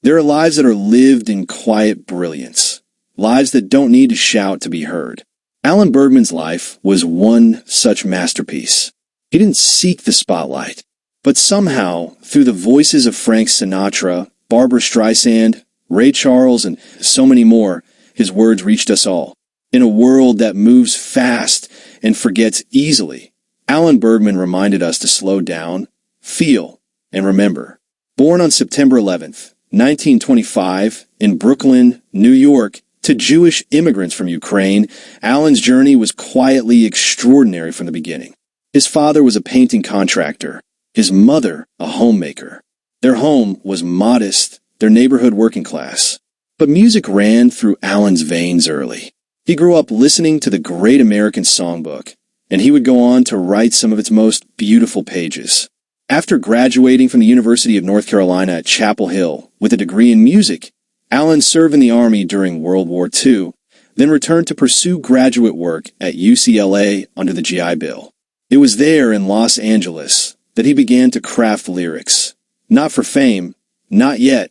There are lives that are lived in quiet brilliance, lives that don't need to shout to be heard. Alan Bergman's life was one such masterpiece. He didn't seek the spotlight, but somehow, through the voices of Frank Sinatra, Barbra Streisand, Ray Charles, and so many more, his words reached us all. In a world that moves fast and forgets easily, Alan Bergman reminded us to slow down, feel, and remember. Born on September 11th, 1925, in Brooklyn, New York, to Jewish immigrants from Ukraine, Alan's journey was quietly extraordinary from the beginning. His father was a painting contractor, his mother a homemaker. Their home was modest, their neighborhood working class. But music ran through Alan's veins early. He grew up listening to the Great American Songbook, and he would go on to write some of its most beautiful pages. After graduating from the University of North Carolina at Chapel Hill with a degree in music, Alan served in the Army during World War II, then returned to pursue graduate work at UCLA under the GI Bill. It was there in Los Angeles that he began to craft lyrics, not for fame, not yet,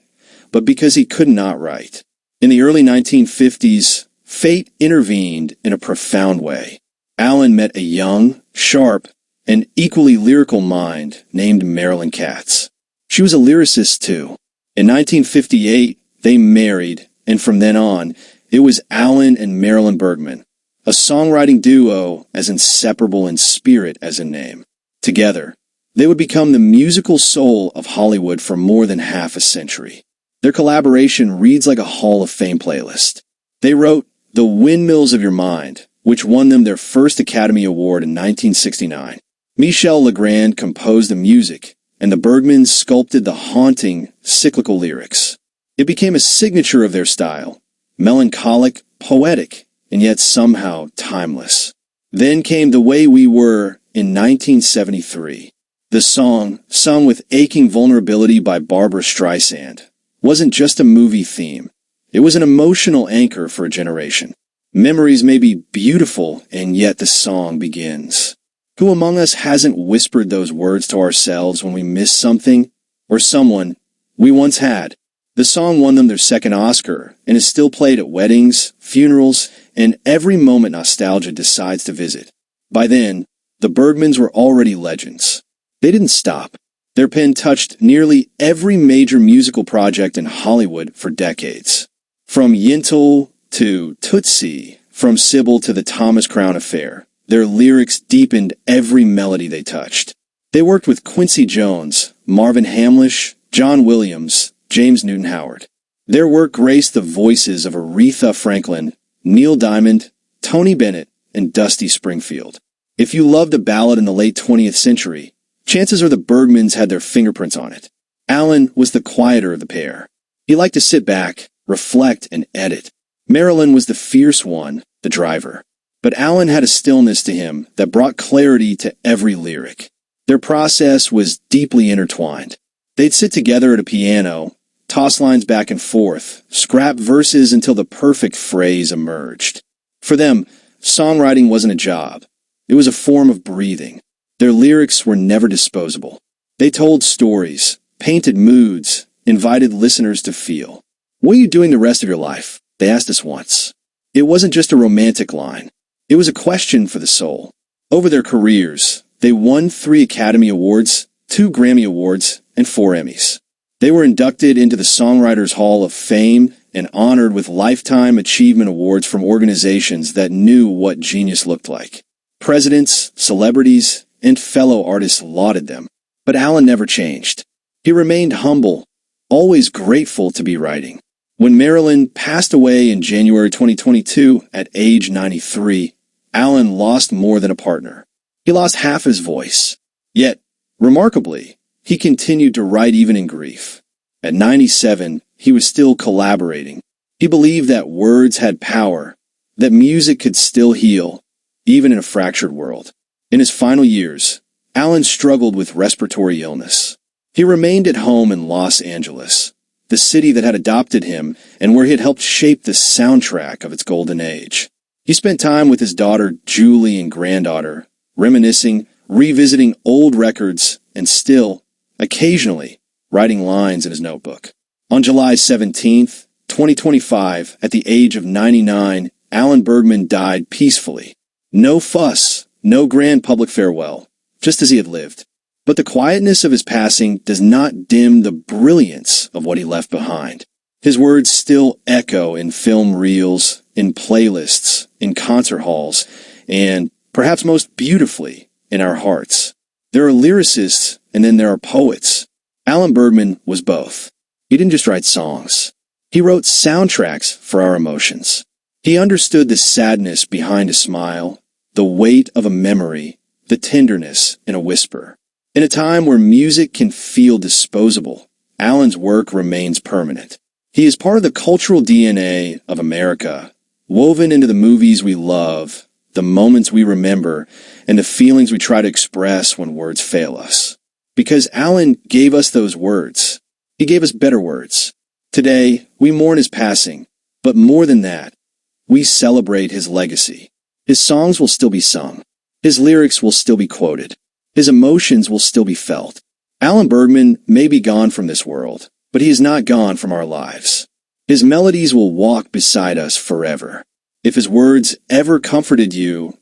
but because he could not write. In the early 1950s, fate intervened in a profound way. Alan met a young, sharp, and equally lyrical mind named Marilyn Katz. She was a lyricist too. In 1958, they married, and from then on, it was Alan and Marilyn Bergman, a songwriting duo as inseparable in spirit as in name. Together, they would become the musical soul of Hollywood for more than half a century. Their collaboration reads like a Hall of Fame playlist. They wrote The Windmills of Your Mind, which won them their first Academy Award in 1969. Michel Legrand composed the music, and the Bergmans sculpted the haunting, cyclical lyrics. It became a signature of their style, melancholic, poetic, and yet somehow timeless. Then came The Way We Were in 1973. The song, sung with aching vulnerability by Barbra Streisand, wasn't just a movie theme. It was an emotional anchor for a generation. Memories may be beautiful, and yet the song begins. Who among us hasn't whispered those words to ourselves when we miss something or someone we once had? The song won them their second Oscar and is still played at weddings, funerals, and every moment nostalgia decides to visit. By then, the Bergmans were already legends. They didn't stop. Their pen touched nearly every major musical project in Hollywood for decades. From Yentl to Tootsie, from Sybil to the Thomas Crown Affair, their lyrics deepened every melody they touched. They worked with Quincy Jones, Marvin Hamlish, John Williams, James Newton Howard. Their work graced the voices of Aretha Franklin, Neil Diamond, Tony Bennett, and Dusty Springfield. If you loved a ballad in the late 20th century, chances are the Bergmans had their fingerprints on it. Alan was the quieter of the pair. He liked to sit back, reflect, and edit. Marilyn was the fierce one, the driver. But Alan had a stillness to him that brought clarity to every lyric. Their process was deeply intertwined. They'd sit together at a piano, toss lines back and forth, scrap verses until the perfect phrase emerged. For them, songwriting wasn't a job. It was a form of breathing. Their lyrics were never disposable. They told stories, painted moods, invited listeners to feel. "What are you doing the rest of your life?" they asked us once. It wasn't just a romantic line. It was a question for the soul. Over their careers, they won 3 Academy Awards, 2 Grammy Awards, and 4 Emmys. They were inducted into the Songwriters Hall of Fame and honored with Lifetime Achievement Awards from organizations that knew what genius looked like. Presidents, celebrities, and fellow artists lauded them. But Alan never changed. He remained humble, always grateful to be writing. When Marilyn passed away in January 2022 at age 93, Alan lost more than a partner. He lost half his voice. Yet, remarkably, he continued to write even in grief. At 97, he was still collaborating. He believed that words had power, that music could still heal, even in a fractured world. In his final years, Alan struggled with respiratory illness. He remained at home in Los Angeles, the city that had adopted him and where he had helped shape the soundtrack of its golden age. He spent time with his daughter Julie and granddaughter, reminiscing, revisiting old records, and still, occasionally, writing lines in his notebook. On July 17th, 2025, at the age of 99, Alan Bergman died peacefully. No fuss, no grand public farewell, just as he had lived. But the quietness of his passing does not dim the brilliance of what he left behind. His words still echo in film reels, in playlists, in concert halls, and, perhaps most beautifully, in our hearts. There are lyricists, and then there are poets. Alan Bergman was both. He didn't just write songs. He wrote soundtracks for our emotions. He understood the sadness behind a smile, the weight of a memory, the tenderness in a whisper. In a time where music can feel disposable, Alan's work remains permanent. He is part of the cultural DNA of America, woven into the movies we love, the moments we remember, and the feelings we try to express when words fail us. Because Alan gave us those words. He gave us better words. Today, we mourn his passing, but more than that, we celebrate his legacy. His songs will still be sung. His lyrics will still be quoted. His emotions will still be felt. Alan Bergman may be gone from this world, but he is not gone from our lives. His melodies will walk beside us forever. If his words ever comforted you,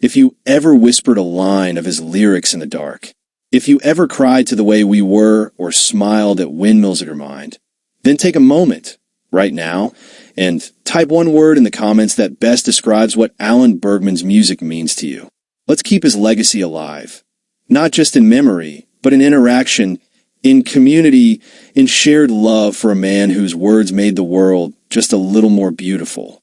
if you ever whispered a line of his lyrics in the dark, if you ever cried to the way we were or smiled at windmills in your mind, then take a moment, right now, and type one word in the comments that best describes what Alan Bergman's music means to you. Let's keep his legacy alive, not just in memory, but in interaction, in community, in shared love for a man whose words made the world just a little more beautiful.